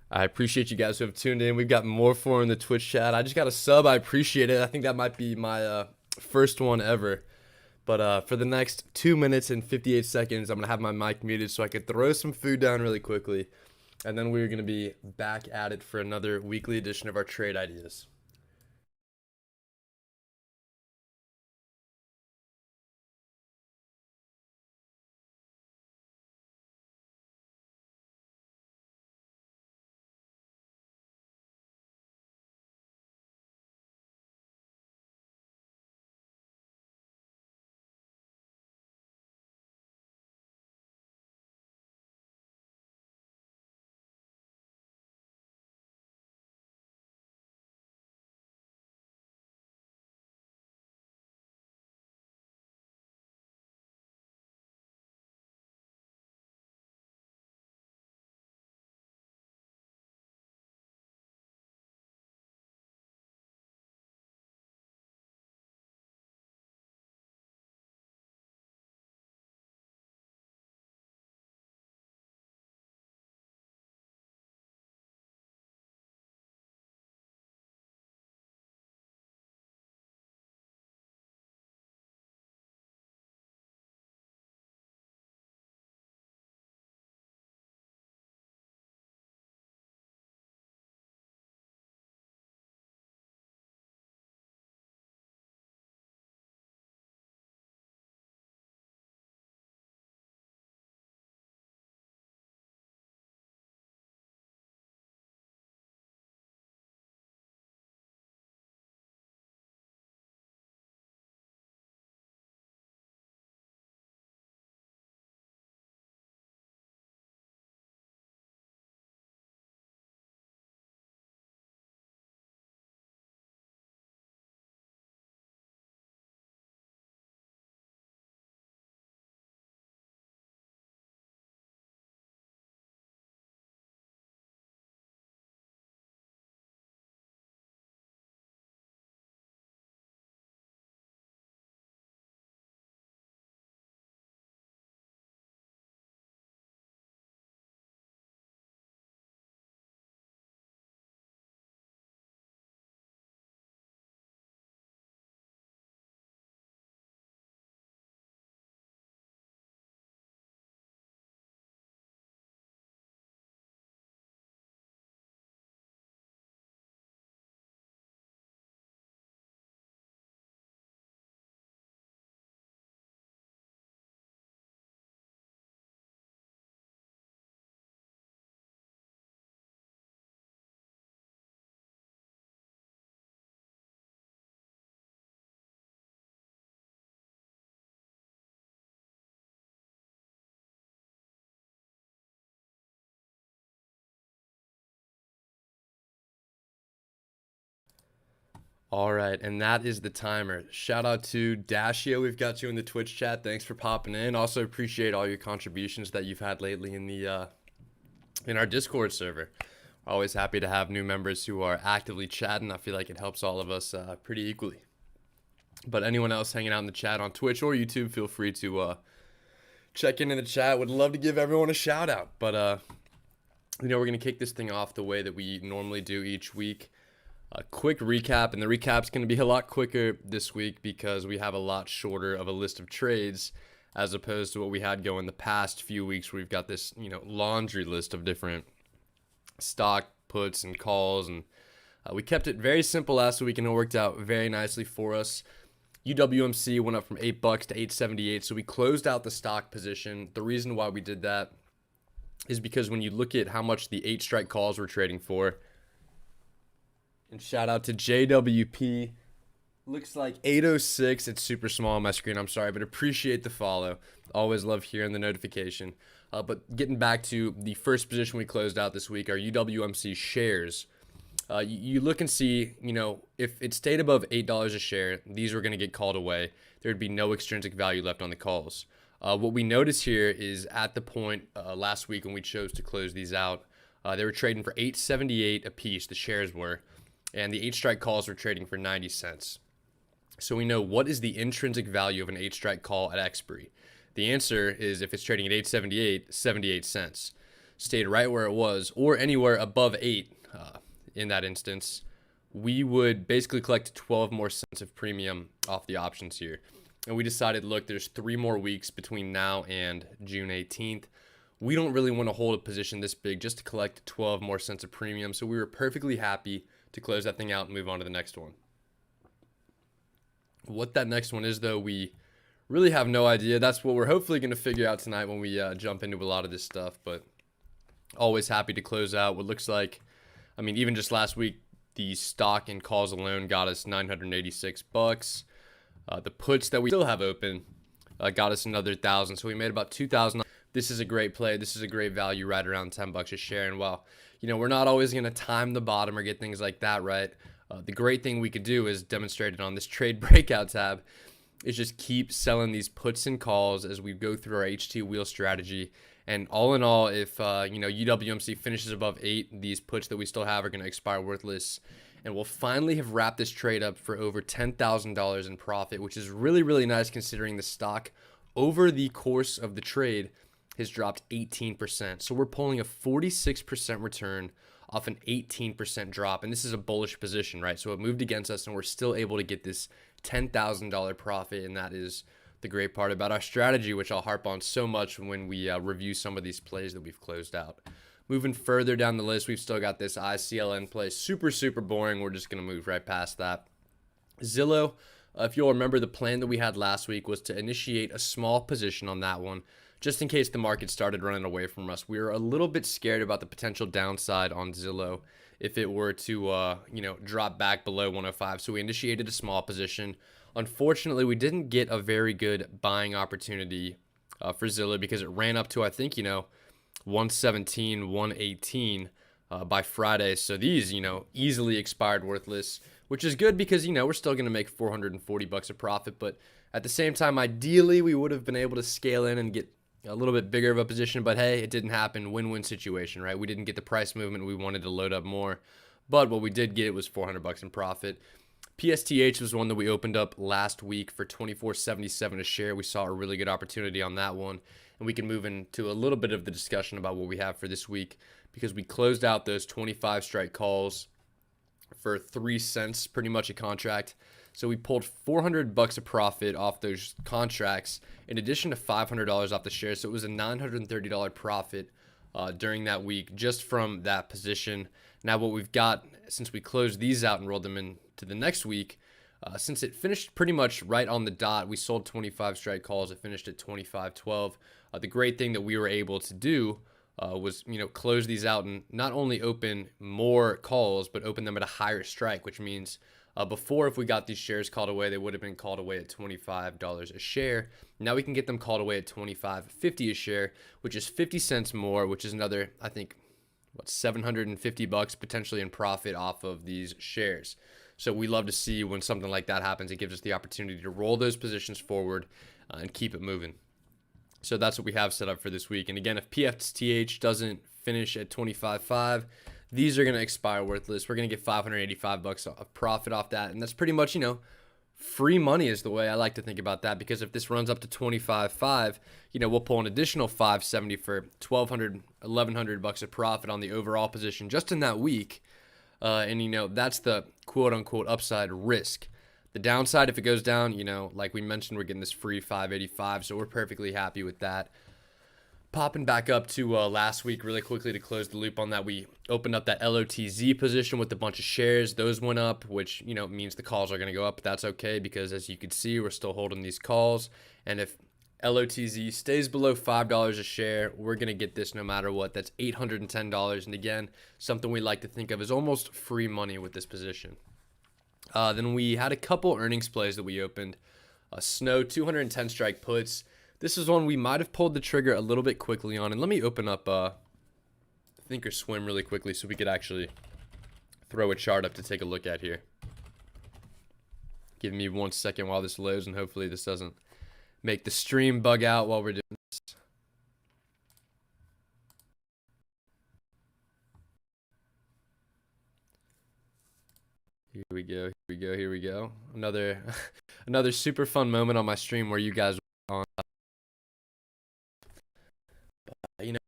I appreciate you guys who have tuned in. We've got more for in the Twitch chat. I just got a sub. I appreciate it. I think that might be my first one ever. But for the next 2 minutes and 58 seconds, I'm going to have my mic muted so I could throw some food down really quickly. And then we're going to be back at it for another weekly edition of our trade ideas. All right, and that is the timer. Shout out to Dashio. We've got you in the Twitch chat. Thanks for popping in. Also appreciate all your contributions that you've had lately in our Discord server. Always happy to have new members who are actively chatting. I feel like it helps all of us pretty equally. But anyone else hanging out in the chat on Twitch or YouTube, feel free to check in the chat. Would love to give everyone a shout out. But we're gonna kick this thing off the way that we normally do each week. A quick recap, and the recap's going to be a lot quicker this week because we have a lot shorter of a list of trades as opposed to what we had going the past few weeks where we've got this, laundry list of different stock puts and calls, and we kept it very simple last week and it worked out very nicely for us. UWMC went up from $8 to 8.78, so we closed out the stock position. The reason why we did that is because when you look at how much the 8 strike calls were trading for, and shout out to JWP. Looks like 806. It's super small on my screen. I'm sorry, but appreciate the follow. Always love hearing the notification. But getting back to the first position we closed out this week, our UWMC shares. You look and see, if it stayed above $8 a share, these were going to get called away. There'd be no extrinsic value left on the calls. What we notice here is at the point last week when we chose to close these out, they were trading for $8.78 a piece, the shares were, and the 8 strike calls were trading for 90 cents. So we know, what is the intrinsic value of an 8 strike call at expiry? The answer is, if it's trading at 8.78, 78 cents. stayed right where it was or anywhere above 8 in that instance, we would basically collect 12 more cents of premium off the options here. And we decided, look, there's 3 more weeks between now and June 18th. We don't really want to hold a position this big just to collect 12 more cents of premium. So we were perfectly happy to close that thing out and move on to the next one. What that next one is, though, we really have no idea. That's what we're hopefully going to figure out tonight when we jump into a lot of this stuff. But always happy to close out what looks like, I mean, even just last week, the stock and calls alone got us $986. The puts that we still have open got us another 1,000. So we made about 2,000. This is a great play. This is a great value right around $10 a share. And while, we're not always going to time the bottom or get things like that right, the great thing we could do is demonstrated on this trade breakout tab is just keep selling these puts and calls as we go through our HT wheel strategy. And all in all, if UWMC finishes above 8, these puts that we still have are going to expire worthless. And we'll finally have wrapped this trade up for over $10,000 in profit, which is really, really nice considering the stock over the course of the trade has dropped 18%. So we're pulling a 46% return off an 18% drop. And this is a bullish position, right? So it moved against us and we're still able to get this $10,000 profit. And that is the great part about our strategy, which I'll harp on so much when we review some of these plays that we've closed out. Moving further down the list, we've still got this ICLN play. Super, super boring. We're just going to move right past that. Zillow, if you'll remember, the plan that we had last week was to initiate a small position on that one, just in case the market started running away from us. We were a little bit scared about the potential downside on Zillow if it were to, drop back below 105. So we initiated a small position. Unfortunately, we didn't get a very good buying opportunity for Zillow because it ran up to, I think, 117, 118 by Friday. So these, easily expired worthless, which is good because, we're still going to make $440 of profit. But at the same time, ideally, we would have been able to scale in and get a little bit bigger of a position. But hey, it didn't happen. Win-win situation, right? We didn't get the price movement. We wanted to load up more. But what we did get was $400 in profit. PSTH was one that we opened up last week for $24.77 a share. We saw a really good opportunity on that one. And we can move into a little bit of the discussion about what we have for this week because we closed out those 25 strike calls for 3 cents, pretty much a contract. So we pulled $400 of profit off those contracts in addition to $500 off the shares. So it was a $930 profit during that week just from that position. Now what we've got, since we closed these out and rolled them into the next week, since it finished pretty much right on the dot, we sold 25 strike calls. It finished at 25.12. The great thing that we were able to do was, close these out and not only open more calls, but open them at a higher strike, which means before, if we got these shares called away, they would have been called away at $25 a share. Now we can get them called away at $25.50 a share, which is 50 cents more, which is another, I think, $750 potentially in profit off of these shares. So we love to see when something like that happens. It gives us the opportunity to roll those positions forward and keep it moving. So that's what we have set up for this week. And again, if PSTH doesn't finish at 25.5, these are going to expire worthless. We're going to get $585 of profit off that. And that's pretty much, free money is the way I like to think about that, because if this runs up to 25.5, we'll pull an additional $570 for $1,200, $1,100 of profit on the overall position just in that week. And that's the quote unquote upside risk. The downside, if it goes down, like we mentioned, we're getting this free $585, so we're perfectly happy with that. Popping back up to last week really quickly to close the loop on that, we opened up that LOTZ position with a bunch of shares. Those went up, which means the calls are going to go up, but that's okay because as you can see, we're still holding these calls. And if LOTZ stays below $5 a share, we're going to get this no matter what. That's $810. And again, something we like to think of as almost free money with this position. Then we had a couple earnings plays that we opened. Snow 210 strike puts. This is one we might have pulled the trigger a little bit quickly on. And let me open up Thinkorswim really quickly so we could actually throw a chart up to take a look at here. Give me 1 second while this loads, and hopefully this doesn't make the stream bug out while we're doing this. Here we go, here we go, here we go. Another super fun moment on my stream where you guys were on.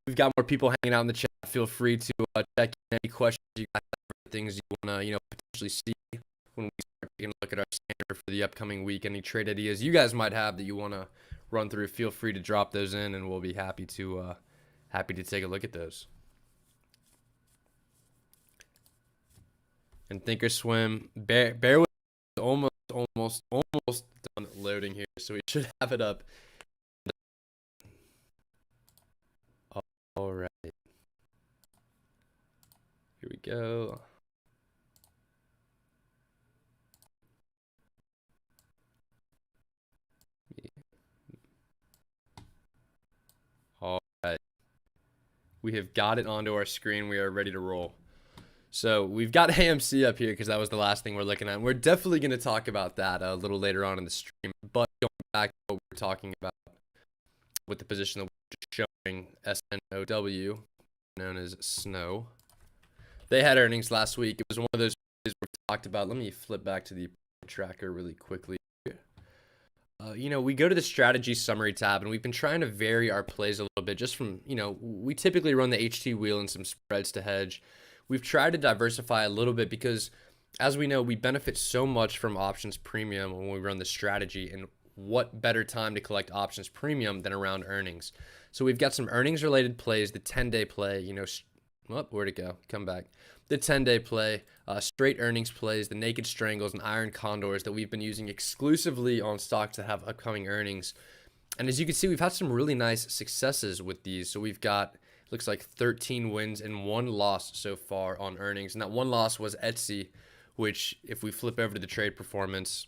we've got more people hanging out in the chat. Feel free to check in any questions you guys have, things you want to, potentially see when we start taking a look at our standard for the upcoming week. Any trade ideas you guys might have that you want to run through, feel free to drop those in, and we'll be happy to take a look at those. And Thinkorswim, bear with almost done loading here, so we should have it up. All right, here we go. All right, we have got it onto our screen. We are ready to roll. So we've got AMC up here because that was the last thing we're looking at. And we're definitely going to talk about that a little later on in the stream. But going back to what we were talking about with the position that we're showing, SNOW, known as SNOW. They had earnings last week. It was one of those plays we talked about. Let me flip back to the tracker really quickly. We go to the strategy summary tab, and we've been trying to vary our plays a little bit just from, we typically run the HT wheel and some spreads to hedge. We've tried to diversify a little bit because, as we know, we benefit so much from options premium when we run the strategy, and what better time to collect options premium than around earnings. So we've got some earnings related plays, the 10-day play, where'd it go? Come back. The 10-day play, straight earnings plays, the naked strangles and iron condors that we've been using exclusively on stocks that have upcoming earnings. And as you can see, we've had some really nice successes with these. So we've got, looks like 13 wins and 1 loss so far on earnings. And that 1 loss was Etsy, which if we flip over to the trade performance,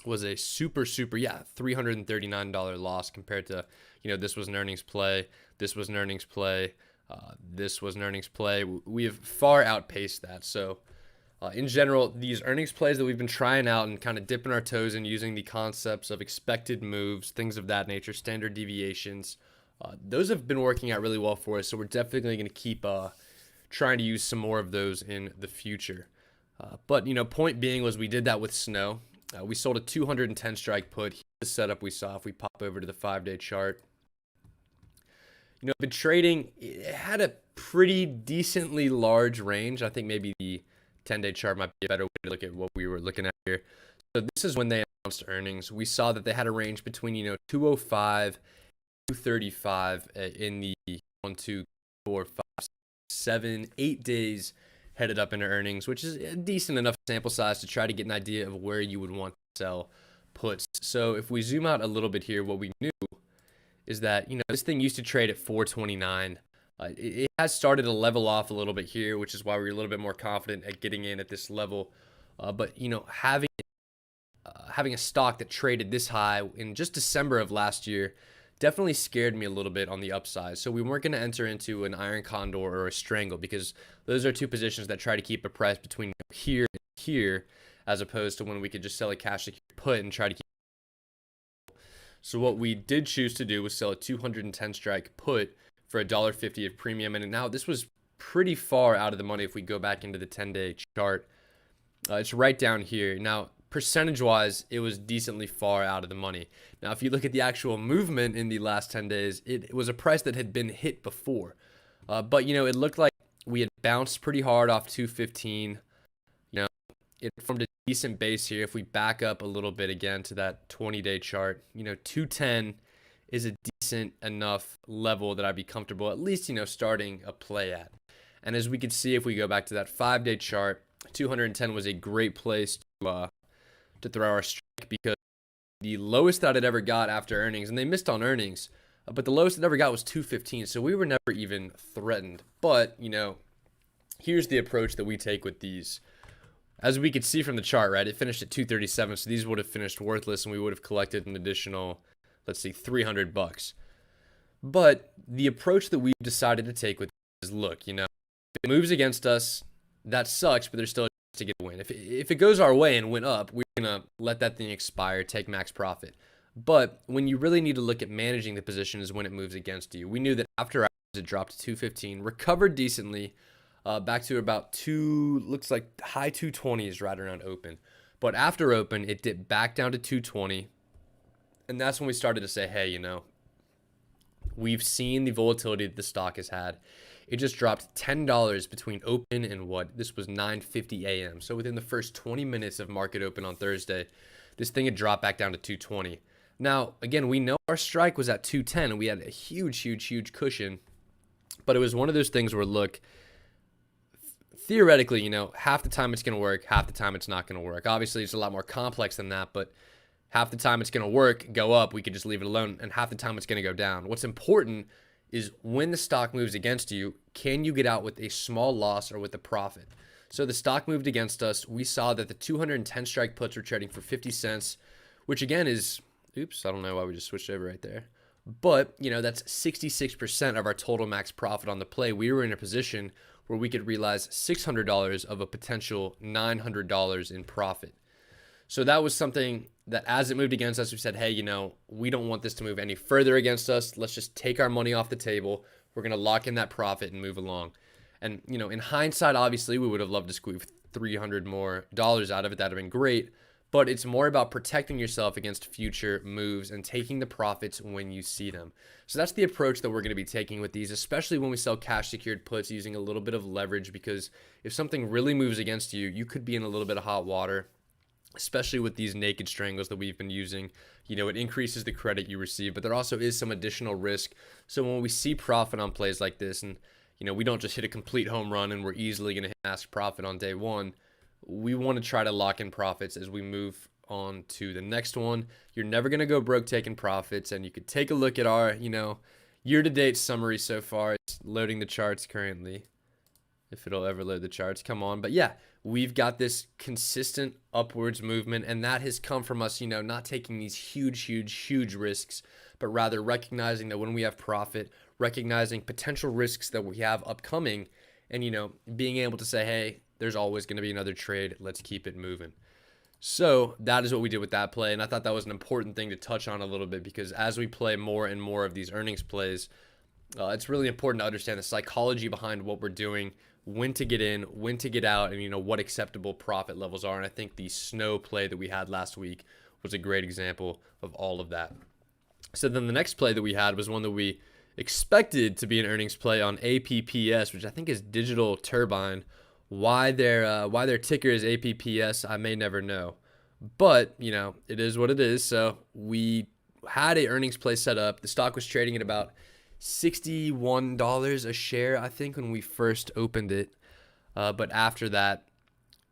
was a super, $339 loss compared to, this was an earnings play, this was an earnings play, this was an earnings play. We have far outpaced that. So in general, these earnings plays that we've been trying out and kind of dipping our toes in using the concepts of expected moves, things of that nature, standard deviations, those have been working out really well for us. So we're definitely going to keep trying to use some more of those in the future. But point being was we did that with Snow. We sold a 210 strike put. Here's the setup we saw if we pop over to the 5-day chart. Been trading, it had a pretty decently large range. I think maybe the 10-day chart might be a better way to look at what we were looking at here. So this is when they announced earnings. We saw that they had a range between 205, 235 in the 1, 2, 4, 5, 7, 8 days headed up into earnings, which is a decent enough sample size to try to get an idea of where you would want to sell puts. So if we zoom out a little bit here, what we knew is that, this thing used to trade at 429. It has started to level off a little bit here, which is why we're a little bit more confident at getting in at this level. But having a stock that traded this high in just December of last year definitely scared me a little bit on the upside. So we weren't going to enter into an iron condor or a strangle because those are two positions that try to keep a price between here and here, as opposed to when we could just sell a cash secure put and try to keep. So what we did choose to do was sell a 210 strike put for $1.50 of premium. And now this was pretty far out of the money if we go back into the 10-day chart. It's right down here. Now, percentage-wise, it was decently far out of the money. Now, if you look at the actual movement in the last 10 days, it was a price that had been hit before. But, it looked like we had bounced pretty hard off 215. It formed a decent base here. If we back up a little bit again to that 20-day chart, 210 is a decent enough level that I'd be comfortable at least, starting a play at. And as we can see, if we go back to that 5-day chart, 210 was a great place to throw our strike because the lowest that it ever got after earnings, and they missed on earnings, but the lowest it ever got was 215. So we were never even threatened. But, here's the approach that we take with these. As we could see from the chart, right, it finished at 237, so these would have finished worthless, and we would have collected an additional, let's see, $300. But the approach that we've decided to take with this is, look, if it moves against us, that sucks, but there's still a chance to get a win. If it goes our way and went up, we're going to let that thing expire, take max profit. But when you really need to look at managing the position is when it moves against you. We knew that after hours, it dropped to 215, recovered decently, back to about looks like high 220s right around open. But after open, it dipped back down to 220. And that's when we started to say, hey, we've seen the volatility that the stock has had. It just dropped $10 between open and what? This was 9:50 a.m. So within the first 20 minutes of market open on Thursday, this thing had dropped back down to 220. Now, again, we know our strike was at 210 and we had a huge cushion, but it was one of those things where, look, theoretically, half the time it's going to work, half the time it's not going to work. Obviously, it's a lot more complex than that, but half the time it's going to work, go up, we could just leave it alone, and half the time it's going to go down. What's important is when the stock moves against you, can you get out with a small loss or with a profit? So the stock moved against us. We saw that the 210 strike puts were trading for 50 cents, which again is, oops, I don't know why we just switched over right there. But, that's 66% of our total max profit on the play. We were in a position where we could realize $600 of a potential $900 in profit. So that was something that as it moved against us, we said, hey, we don't want this to move any further against us. Let's just take our money off the table. We're going to lock in that profit and move along. And, in hindsight, obviously, we would have loved to squeeze $300 more out of it. That would have been great. But it's more about protecting yourself against future moves and taking the profits when you see them. So that's the approach that we're going to be taking with these, especially when we sell cash secured puts, using a little bit of leverage, because if something really moves against you, you could be in a little bit of hot water, especially with these naked strangles that we've been using. It increases the credit you receive, but there also is some additional risk. So when we see profit on plays like this, and we don't just hit a complete home run and we're easily going to hit max profit on day one, we want to try to lock in profits as we move on to the next one. You're never going to go broke taking profits, and you could take a look at our, year-to-date summary so far. It's loading the charts currently, if it'll ever load the charts. Come on. But yeah, we've got this consistent upwards movement, and that has come from us, not taking these huge risks, but rather recognizing that when we have profit, recognizing potential risks that we have upcoming, and, being able to say, hey, there's always going to be another trade. Let's keep it moving. So that is what we did with that play. And I thought that was an important thing to touch on a little bit, because as we play more and more of these earnings plays, it's really important to understand the psychology behind what we're doing, when to get in, when to get out, and, what acceptable profit levels are. And I think the snow play that we had last week was a great example of all of that. So then the next play that we had was one that we expected to be an earnings play on APPS, which I think is Digital Turbine. Why their ticker is APPS, I may never know. But, it is what it is. So we had a earnings play set up. The stock was trading at about $61 a share, I think, when we first opened it. But after that,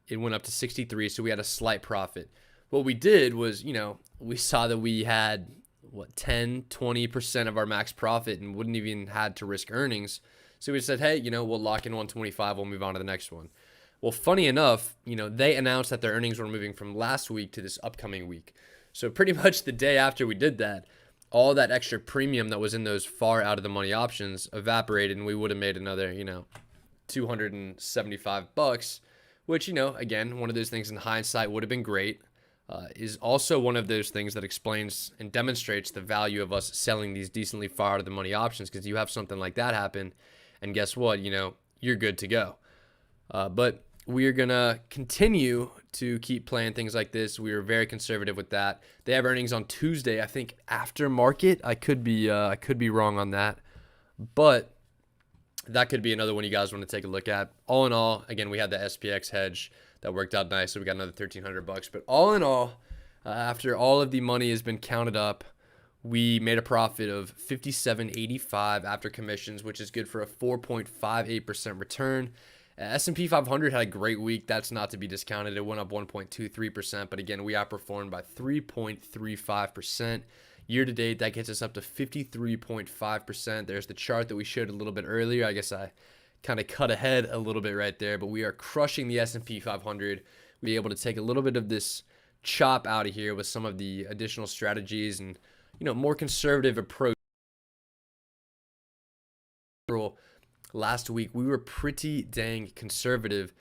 it went up to 63, so we had a slight profit. What we did was, we saw that we had, 10-20% of our max profit and wouldn't even had to risk earnings. So we said, hey, we'll lock in 125. We'll move on to the next one. Well, funny enough, they announced that their earnings were moving from last week to this upcoming week. So pretty much the day after we did that, all that extra premium that was in those far out of the money options evaporated, and we would have made another, $275, which, again, one of those things in hindsight would have been great. Is also one of those things that explains and demonstrates the value of us selling these decently far out of the money options, because you have something like that happen, and guess what? You're good to go. But we are going to continue to keep playing things like this. We are very conservative with that. They have earnings on Tuesday, I think, after market. I could be wrong on that, but that could be another one you guys want to take a look at. All in all, again, we had the SPX hedge that worked out nice, so we got another $1,300. But all in all, after all of the money has been counted up, we made a profit of $57.85 after commissions, which is good for a 4.58% return. S&P 500 had a great week. That's not to be discounted. It went up 1.23%, but again, we outperformed by 3.35%. Year to date, that gets us up to 53.5%. There's the chart that we showed a little bit earlier. I guess I kind of cut ahead a little bit right there, but we are crushing the S&P 500. We're able to take a little bit of this chop out of here with some of the additional strategies and, more conservative approach. Last week, we were pretty dang conservative,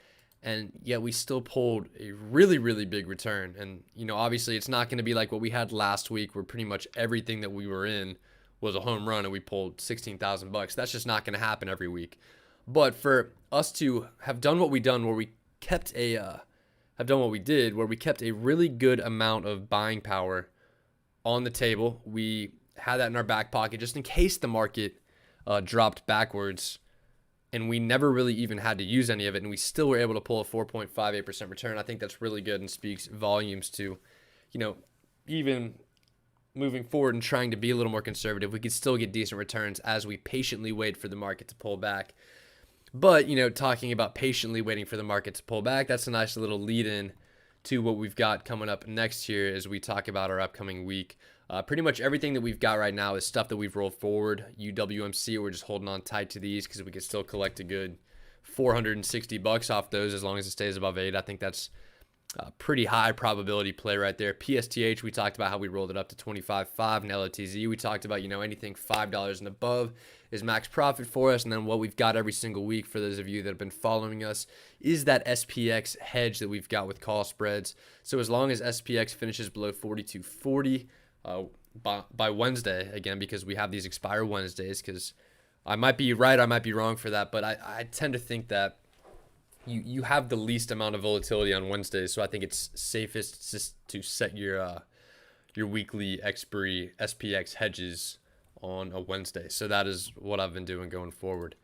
and yet we still pulled a really big return. And, obviously it's not going to be like what we had last week, where pretty much everything that we were in was a home run and we pulled $16,000. That's just not going to happen every week. But for us to have done what we done, where we kept where we kept a really good amount of buying power on the table, we had that in our back pocket just in case the market dropped backwards, and we never really even had to use any of it, and we still were able to pull a 4.58% return. I think that's really good and speaks volumes to, even moving forward and trying to be a little more conservative, we could still get decent returns as we patiently wait for the market to pull back. But, talking about patiently waiting for the market to pull back, that's a nice little lead in to what we've got coming up next year as we talk about our upcoming week. Pretty much everything that we've got right now is stuff that we've rolled forward. UWMC, we're just holding on tight to these because we can still collect a good $460 off those as long as it stays above 8. I think that's a pretty high probability play right there. PSTH, we talked about how we rolled it up to 25.5. And LOTZ, we talked about, anything $5 and above is max profit for us. And then what we've got every single week, for those of you that have been following us, is that SPX hedge that we've got with call spreads. So as long as SPX finishes below 42.40 by Wednesday, again, because we have these expire Wednesdays, because I might be right, I might be wrong for that, but I tend to think that you have the least amount of volatility on Wednesdays, so I think it's safest just to set your weekly expiry SPX hedges on a Wednesday. So that is what I've been doing going forward.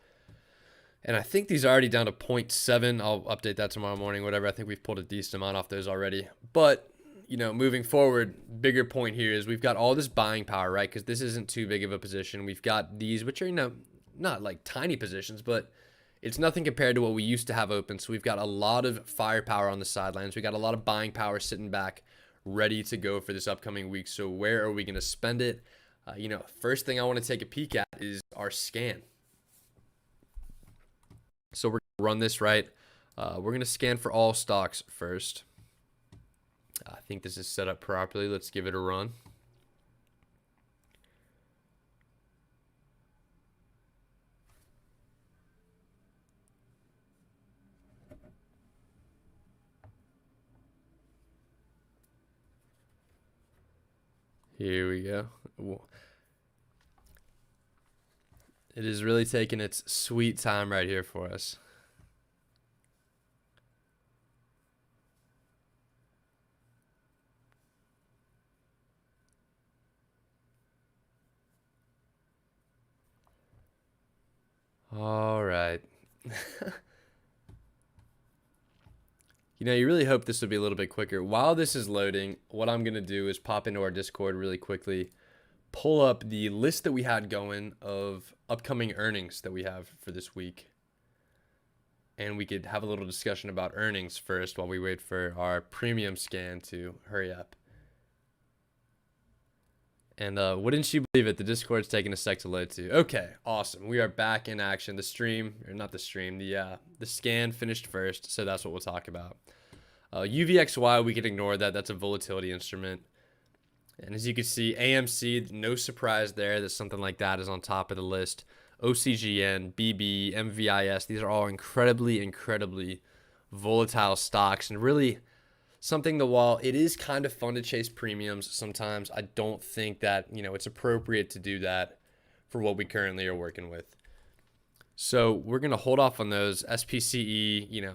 And I think these are already down to 0.7. I'll update that tomorrow morning, whatever. I think we've pulled a decent amount off those already. But, moving forward, bigger point here is we've got all this buying power, right? Because this isn't too big of a position. We've got these, which are, not like tiny positions, but it's nothing compared to what we used to have open. So we've got a lot of firepower on the sidelines. We got a lot of buying power sitting back, ready to go for this upcoming week. So where are we going to spend it? First thing I want to take a peek at is our scan. So we're going to run this right. We're going to scan for all stocks first. I think this is set up properly. Let's give it a run. Here we go. It is really taking its sweet time right here for us. All right. You really hope this would be a little bit quicker. While this is loading, what I'm going to do is pop into our Discord really quickly, pull up the list that we had going of upcoming earnings that we have for this week. And we could have a little discussion about earnings first while we wait for our premium scan to hurry up. And wouldn't you believe it, the Discord's taking a sec to load too. Okay, awesome. We are back in action. The stream, or not the stream, the scan finished first, so that's what we'll talk about. UVXY, we can ignore that. That's a volatility instrument. And as you can see, AMC, no surprise there that something like that is on top of the list. OCGN, BB, MVIS, these are all incredibly, incredibly volatile stocks, and really something that, while it is kind of fun to chase premiums sometimes, I don't think that, it's appropriate to do that for what we currently are working with. So we're going to hold off on those. SPCE,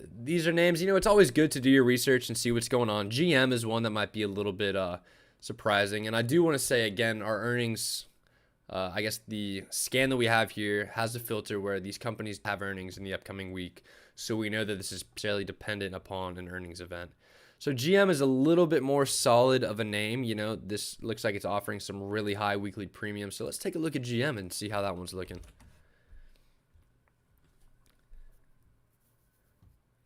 these are names, it's always good to do your research and see what's going on. GM is one that might be a little bit surprising. And I do want to say, again, our earnings, I guess the scan that we have here has a filter where these companies have earnings in the upcoming week. So we know that this is fairly dependent upon an earnings event. So GM is a little bit more solid of a name. This looks like it's offering some really high weekly premiums. So let's take a look at GM and see how that one's looking.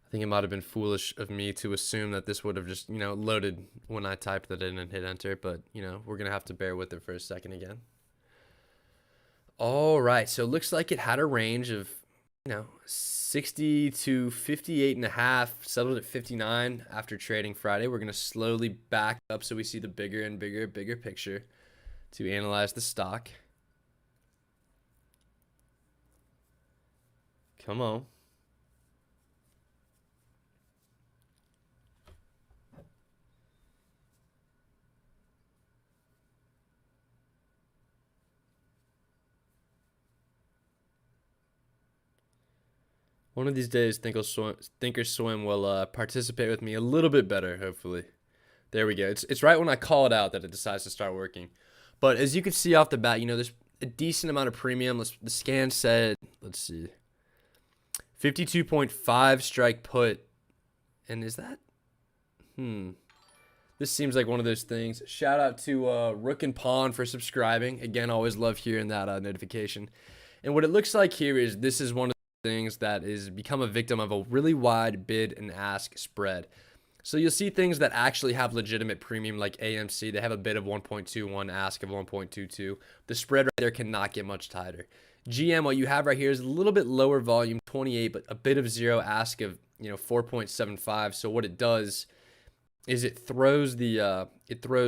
I think it might have been foolish of me to assume that this would have just, loaded when I typed that in and hit enter. But, we're going to have to bear with it for a second again. All right. So it looks like it had a range of, 60 to 58.5, settled at 59 after trading Friday. We're going to slowly back up so we see the bigger and bigger picture to analyze the stock. Come on. One of these days, Thinkorswim will participate with me a little bit better, hopefully. There we go. It's right when I call it out that it decides to start working. But as you can see off the bat, you know, there's a decent amount of premium. The scan said, let's see, 52.5 strike put. And is that? This seems like one of those things. Shout out to Rook and Pawn for subscribing. Again, always love hearing that notification. And what it looks like here is this is one of the things that is become a victim of a really wide bid and ask spread. So you'll see things that actually have legitimate premium like AMC. They have a bid of 1.21, ask of 1.22. The spread right there cannot get much tighter. GM, what you have right here is a little bit lower volume, 28, but a bid of 0, ask of 4.75. So what it does is it throws